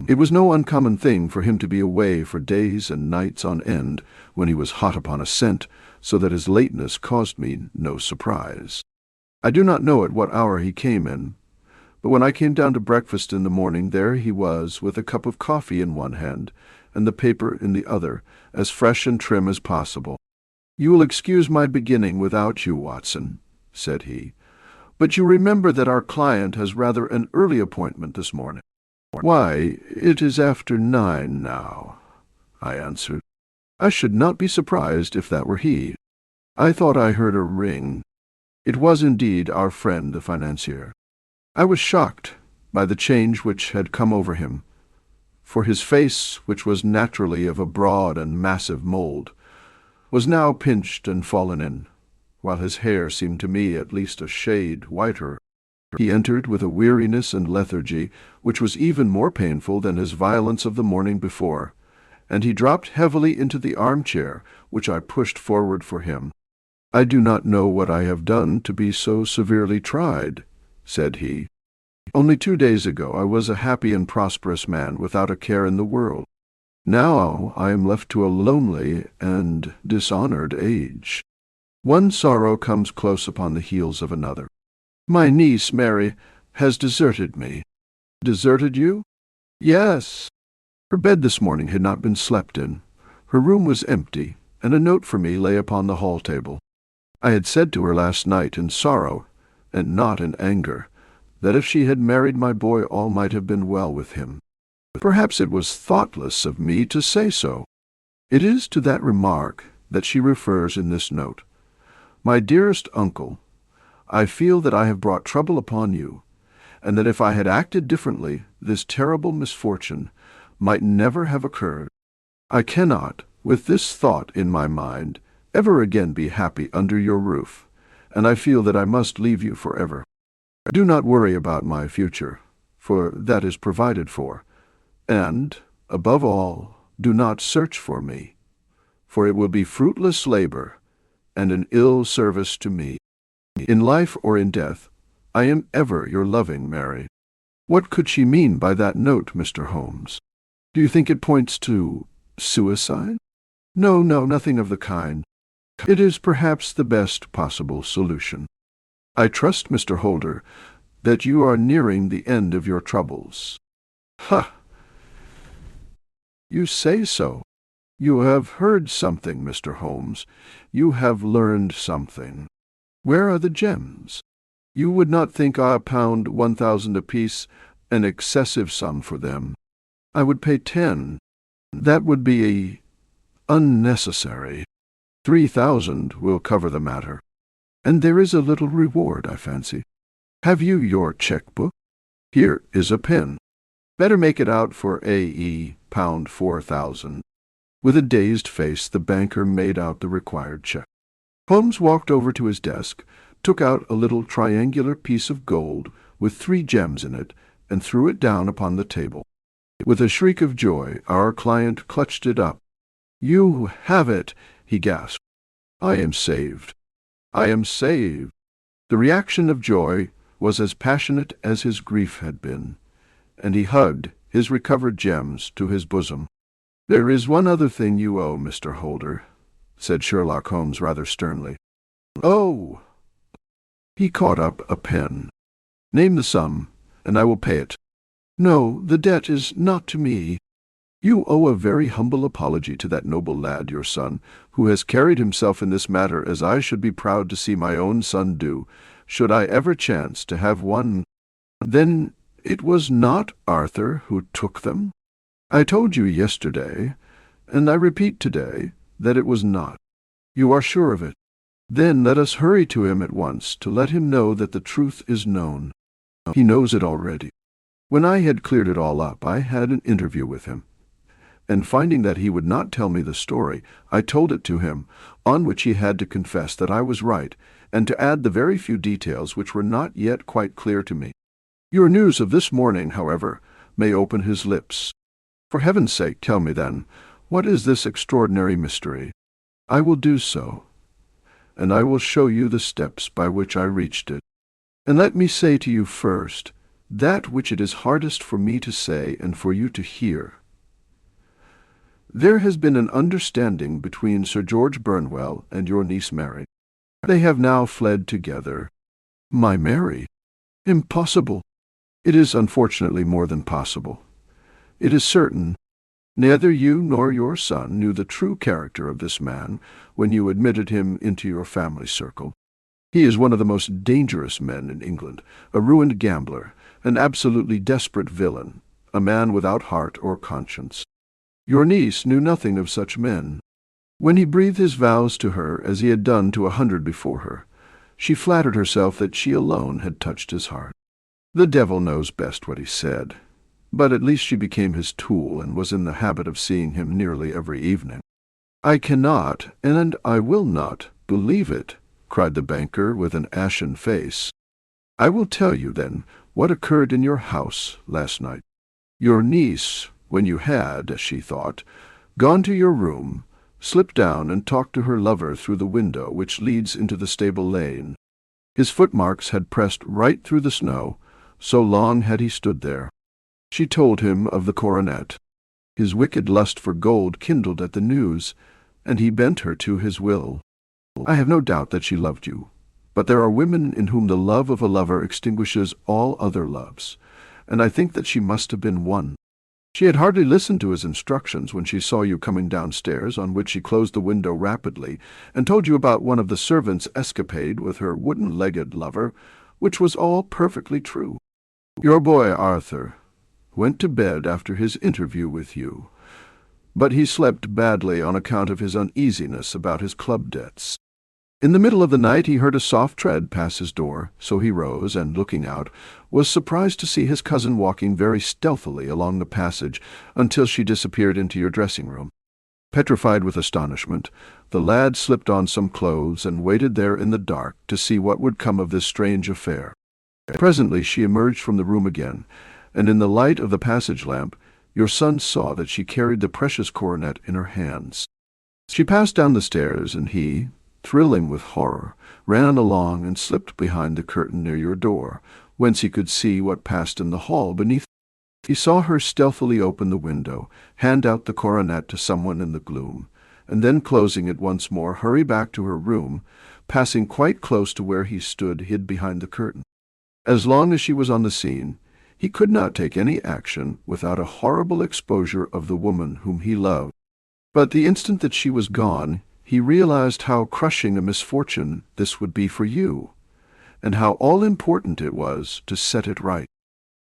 It was no uncommon thing for him to be away for days and nights on end when he was hot upon a scent, so that his lateness caused me no surprise. I do not know at what hour he came in, but when I came down to breakfast in the morning, there he was, with a cup of coffee in one hand and the paper in the other, as fresh and trim as possible. "You will excuse my beginning without you, Watson," said he, "but you remember that our client has rather an early appointment this morning." "Why, it is after 9 now," I answered. "I should not be surprised if that were he. I thought I heard a ring." It was indeed our friend the financier. I was shocked by the change which had come over him, for his face, which was naturally of a broad and massive mould, was now pinched and fallen in, while his hair seemed to me at least a shade whiter. He entered with a weariness and lethargy which was even more painful than his violence of the morning before, and he dropped heavily into the armchair which I pushed forward for him. "I do not know what I have done to be so severely tried," said he. "Only 2 days ago I was a happy and prosperous man without a care in the world. Now I am left to a lonely and dishonored age. One sorrow comes close upon the heels of another. My niece, Mary, has deserted me." "Deserted you?" "Yes. Her bed this morning had not been slept in. Her room was empty, and a note for me lay upon the hall table. I had said to her last night in sorrow, and not in anger, that if she had married my boy all might have been well with him. Perhaps it was thoughtless of me to say so. It is to that remark that she refers in this note. My dearest uncle, I feel that I have brought trouble upon you, and that if I had acted differently, this terrible misfortune might never have occurred. I cannot, with this thought in my mind, ever again be happy under your roof, and I feel that I must leave you forever. Do not worry about my future, for that is provided for, and, above all, do not search for me, for it will be fruitless labor and an ill service to me. In life or in death, I am ever your loving Mary." What could she mean by that note, Mr. Holmes? Do you think it points to suicide? No, nothing of the kind. It is perhaps the best possible solution. I trust, Mr. Holder, that you are nearing the end of your troubles. Ha! You say so. You have heard something, Mr. Holmes. You have learned something. Where are the gems? You would not think £1 1,000 apiece an excessive sum for them. I would pay 10. That would be unnecessary. 3,000 will cover the matter. And there is a little reward, I fancy. Have you your cheque-book? Here is a pen. Better make it out for A.E. £4,000. With a dazed face, the banker made out the required cheque. Holmes walked over to his desk, took out a little triangular piece of gold with 3 gems in it, and threw it down upon the table. With a shriek of joy, our client clutched it up. "You have it!" he gasped. "I am saved. I am saved." The reaction of joy was as passionate as his grief had been, and he hugged his recovered gems to his bosom. "There is one other thing you owe, Mr. Holder," said Sherlock Holmes rather sternly. "Oh!" He caught up a pen. "Name the sum, and I will pay it." No, the debt is not to me. You owe a very humble apology to that noble lad, your son, who has carried himself in this matter as I should be proud to see my own son do, should I ever chance to have one. Then it was not Arthur who took them? I told you yesterday, and I repeat today, that it was not. You are sure of it? Then let us hurry to him at once to let him know that the truth is known. He knows it already. When I had cleared it all up, I had an interview with him, and finding that he would not tell me the story, I told it to him, on which he had to confess that I was right, and to add the very few details which were not yet quite clear to me. Your news of this morning, however, may open his lips. For heaven's sake, tell me then, what is this extraordinary mystery? I will do so, and I will show you the steps by which I reached it. And let me say to you first, that which it is hardest for me to say and for you to hear. There has been an understanding between Sir George Burnwell and your niece Mary. They have now fled together. My Mary? Impossible. It is unfortunately more than possible. It is certain. Neither you nor your son knew the true character of this man when you admitted him into your family circle. He is one of the most dangerous men in England, a ruined gambler, an absolutely desperate villain, a man without heart or conscience. Your niece knew nothing of such men. When he breathed his vows to her, as he had done to 100 before her, she flattered herself that she alone had touched his heart. The devil knows best what he said, but at least she became his tool and was in the habit of seeing him nearly every evening. I cannot, and I will not, believe it, cried the banker with an ashen face. I will tell you, then, what occurred in your house last night. Your niece, when you had, as she thought, gone to your room, slipped down and talked to her lover through the window which leads into the stable lane. His footmarks had pressed right through the snow, so long had he stood there. She told him of the coronet. His wicked lust for gold kindled at the news, and he bent her to his will. I have no doubt that she loved you, but there are women in whom the love of a lover extinguishes all other loves, and I think that she must have been one. She had hardly listened to his instructions when she saw you coming downstairs, on which she closed the window rapidly, and told you about one of the servants' escapade with her wooden-legged lover, which was all perfectly true. Your boy Arthur went to bed after his interview with you, but he slept badly on account of his uneasiness about his club debts. In the middle of the night he heard a soft tread pass his door, so he rose, and, looking out, was surprised to see his cousin walking very stealthily along the passage until she disappeared into your dressing-room. Petrified with astonishment, the lad slipped on some clothes and waited there in the dark to see what would come of this strange affair. Presently she emerged from the room again, and in the light of the passage lamp your son saw that she carried the precious coronet in her hands. She passed down the stairs, and he, thrilling with horror, ran along and slipped behind the curtain near your door, whence he could see what passed in the hall beneath. He saw her stealthily open the window, hand out the coronet to someone in the gloom, and then, closing it once more, hurry back to her room, passing quite close to where he stood hid behind the curtain. As long as she was on the scene, he could not take any action without a horrible exposure of the woman whom he loved. But the instant that she was gone, he realized how crushing a misfortune this would be for you, and how all-important it was to set it right.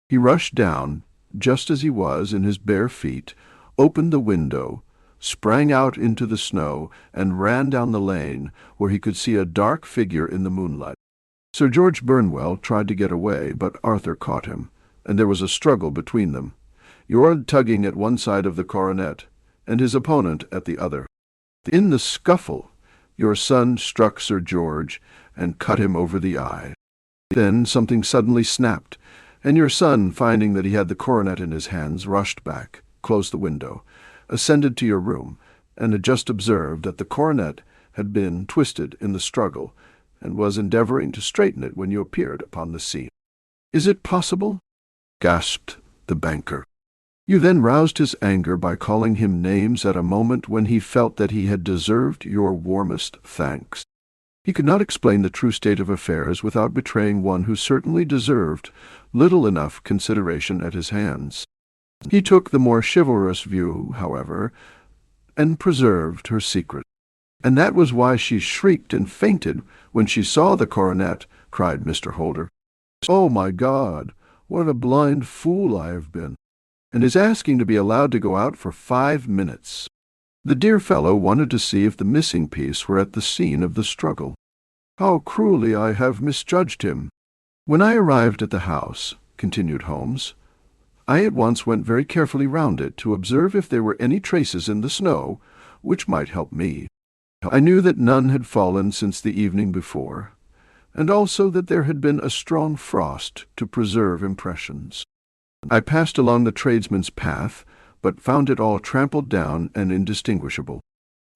He rushed down, just as he was, in his bare feet, opened the window, sprang out into the snow, and ran down the lane, where he could see a dark figure in the moonlight. Sir George Burnwell tried to get away, but Arthur caught him, and there was a struggle between them, your tugging at one side of the coronet, and his opponent at the other. In the scuffle, your son struck Sir George and cut him over the eye. Then something suddenly snapped, and your son, finding that he had the coronet in his hands, rushed back, closed the window, ascended to your room, and had just observed that the coronet had been twisted in the struggle, and was endeavoring to straighten it when you appeared upon the scene. "Is it possible?" gasped the banker. You then roused his anger by calling him names at a moment when he felt that he had deserved your warmest thanks. He could not explain the true state of affairs without betraying one who certainly deserved little enough consideration at his hands. He took the more chivalrous view, however, and preserved her secret. "And that was why she shrieked and fainted when she saw the coronet," cried Mr. Holder. "Oh, my God, what a blind fool I have been! And is asking to be allowed to go out for 5 minutes. The dear fellow wanted to see if the missing piece were at the scene of the struggle. How cruelly I have misjudged him! When I arrived at the house," continued Holmes, "I at once went very carefully round it to observe if there were any traces in the snow which might help me. I knew that none had fallen since the evening before, and also that there had been a strong frost to preserve impressions. I passed along the tradesman's path, but found it all trampled down and indistinguishable.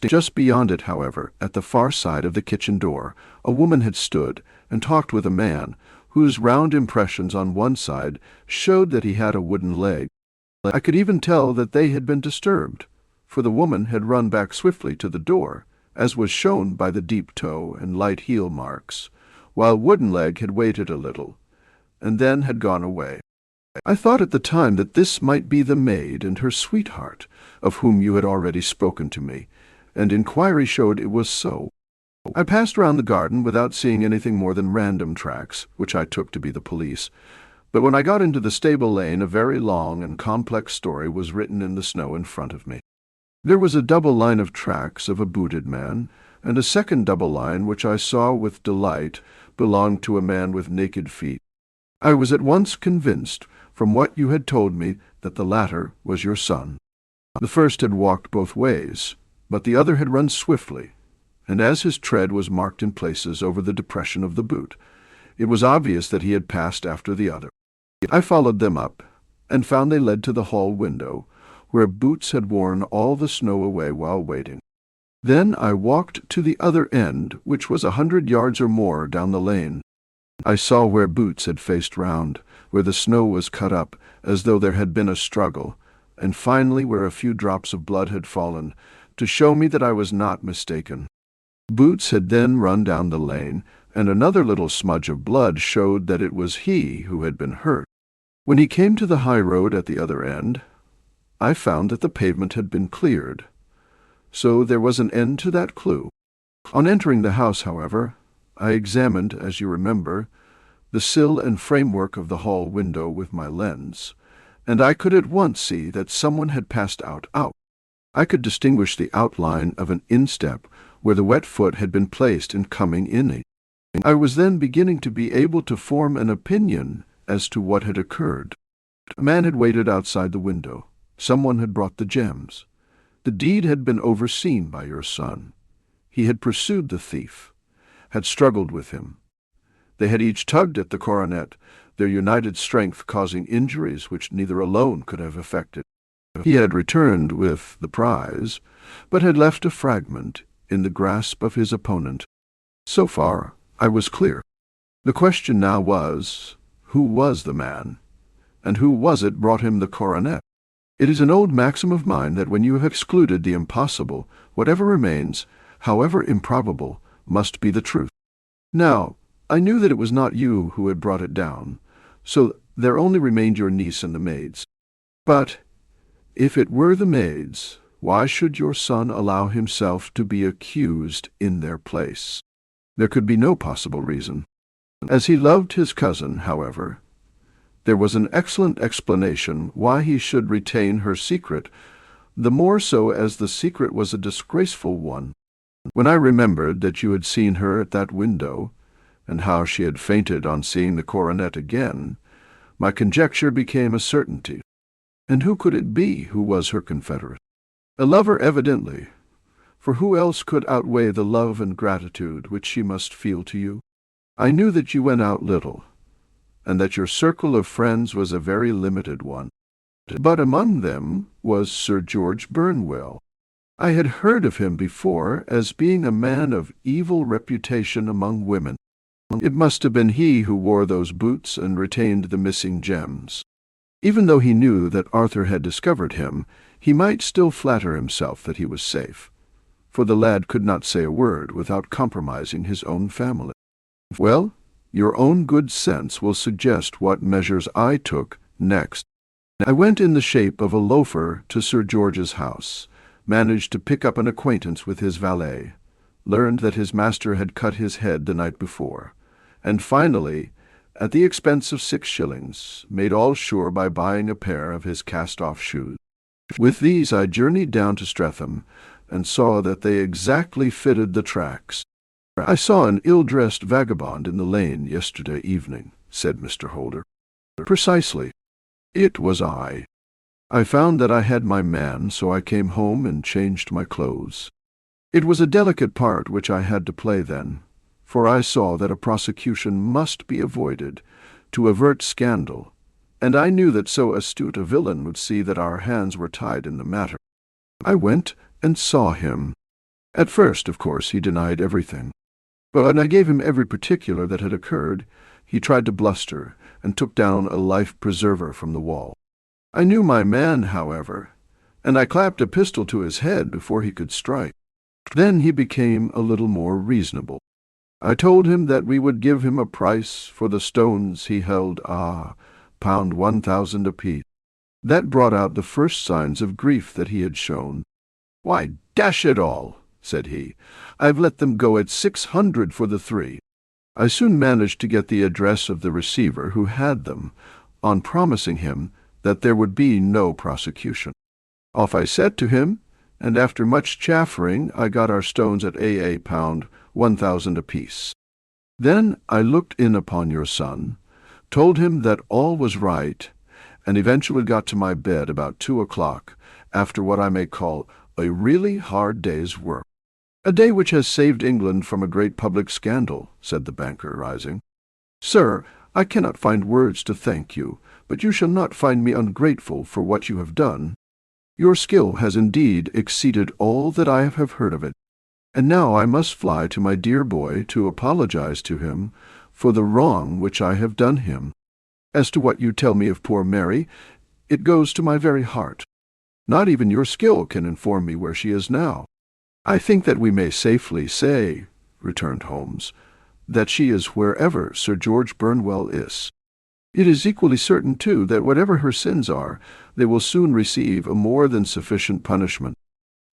Just beyond it, however, at the far side of the kitchen door, a woman had stood and talked with a man, whose round impressions on one side showed that he had a wooden leg. I could even tell that they had been disturbed, for the woman had run back swiftly to the door, as was shown by the deep toe and light heel marks, while Wooden Leg had waited a little, and then had gone away. I thought at the time that this might be the maid and her sweetheart, of whom you had already spoken to me, and inquiry showed it was so. I passed round the garden without seeing anything more than random tracks, which I took to be the police, but when I got into the stable lane a very long and complex story was written in the snow in front of me. There was a double line of tracks of a booted man, and a second double line which I saw with delight belonged to a man with naked feet. I was at once convinced, from what you had told me, that the latter was your son. The first had walked both ways, but the other had run swiftly, and as his tread was marked in places over the depression of the boot, it was obvious that he had passed after the other. I followed them up, and found they led to the hall window, where Boots had worn all the snow away while waiting. Then I walked to the other end, which was 100 yards or more down the lane. I saw where Boots had faced round, where the snow was cut up as though there had been a struggle, and finally where a few drops of blood had fallen, to show me that I was not mistaken. Boots had then run down the lane, and another little smudge of blood showed that it was he who had been hurt. When he came to the high road at the other end, I found that the pavement had been cleared, so there was an end to that clue. On entering the house, however, I examined, as you remember, the sill and framework of the hall window with my lens, and I could at once see that someone had passed out. I could distinguish the outline of an instep where the wet foot had been placed in coming in. I was then beginning to be able to form an opinion as to what had occurred. A man had waited outside the window. Someone had brought the gems. The deed had been overseen by your son. He had pursued the thief, had struggled with him. They had each tugged at the coronet, their united strength causing injuries which neither alone could have effected. He had returned with the prize, but had left a fragment in the grasp of his opponent. So far, I was clear. The question now was, who was the man, and who was it brought him the coronet? It is an old maxim of mine that when you have excluded the impossible, whatever remains, however improbable, must be the truth. Now, I knew that it was not you who had brought it down, so there only remained your niece and the maids. But if it were the maids, why should your son allow himself to be accused in their place? There could be no possible reason. As he loved his cousin, however, there was an excellent explanation why he should retain her secret, the more so as the secret was a disgraceful one. When I remembered that you had seen her at that window, and how she had fainted on seeing the coronet again, my conjecture became a certainty. And who could it be who was her confederate? A lover, evidently, for who else could outweigh the love and gratitude which she must feel to you? I knew that you went out little, and that your circle of friends was a very limited one. But among them was Sir George Burnwell. I had heard of him before as being a man of evil reputation among women. It must have been he who wore those boots and retained the missing gems. Even though he knew that Arthur had discovered him, he might still flatter himself that he was safe, for the lad could not say a word without compromising his own family. Well, your own good sense will suggest what measures I took next. I went in the shape of a loafer to Sir George's house, managed to pick up an acquaintance with his valet, learned that his master had cut his head the night before, and finally, at the expense of 6 shillings, made all sure by buying a pair of his cast-off shoes. With these I journeyed down to Streatham, and saw that they exactly fitted the tracks. "I saw an ill-dressed vagabond in the lane yesterday evening," said Mr. Holder. "Precisely. It was I. I found that I had my man, so I came home and changed my clothes. It was a delicate part which I had to play then, for I saw that a prosecution must be avoided to avert scandal, and I knew that so astute a villain would see that our hands were tied in the matter. I went and saw him. At first, of course, he denied everything. But when I gave him every particular that had occurred, he tried to bluster and took down a life-preserver from the wall. I knew my man, however, and I clapped a pistol to his head before he could strike. Then he became a little more reasonable. I told him that we would give him a price for the stones he held, pound 1,000 apiece. That brought out the first signs of grief that he had shown. 'Why, dash it all,' said he, 'I've let them go at 600 for the 3. I soon managed to get the address of the receiver who had them, on promising him that there would be no prosecution. Off I set to him, and after much chaffering I got our stones at pound 1,000 apiece. Then I looked in upon your son, told him that all was right, and eventually got to my bed about 2 o'clock, after what I may call a really hard day's work.' 'A day which has saved England from a great public scandal,' said the banker, rising. 'Sir, I cannot find words to thank you, but you shall not find me ungrateful for what you have done. Your skill has indeed exceeded all that I have heard of it, and now I must fly to my dear boy to apologize to him for the wrong which I have done him. As to what you tell me of poor Mary, it goes to my very heart. Not even your skill can inform me where she is now.' 'I think that we may safely say,' returned Holmes, 'that she is wherever Sir George Burnwell is. It is equally certain, too, that whatever her sins are, they will soon receive a more than sufficient punishment.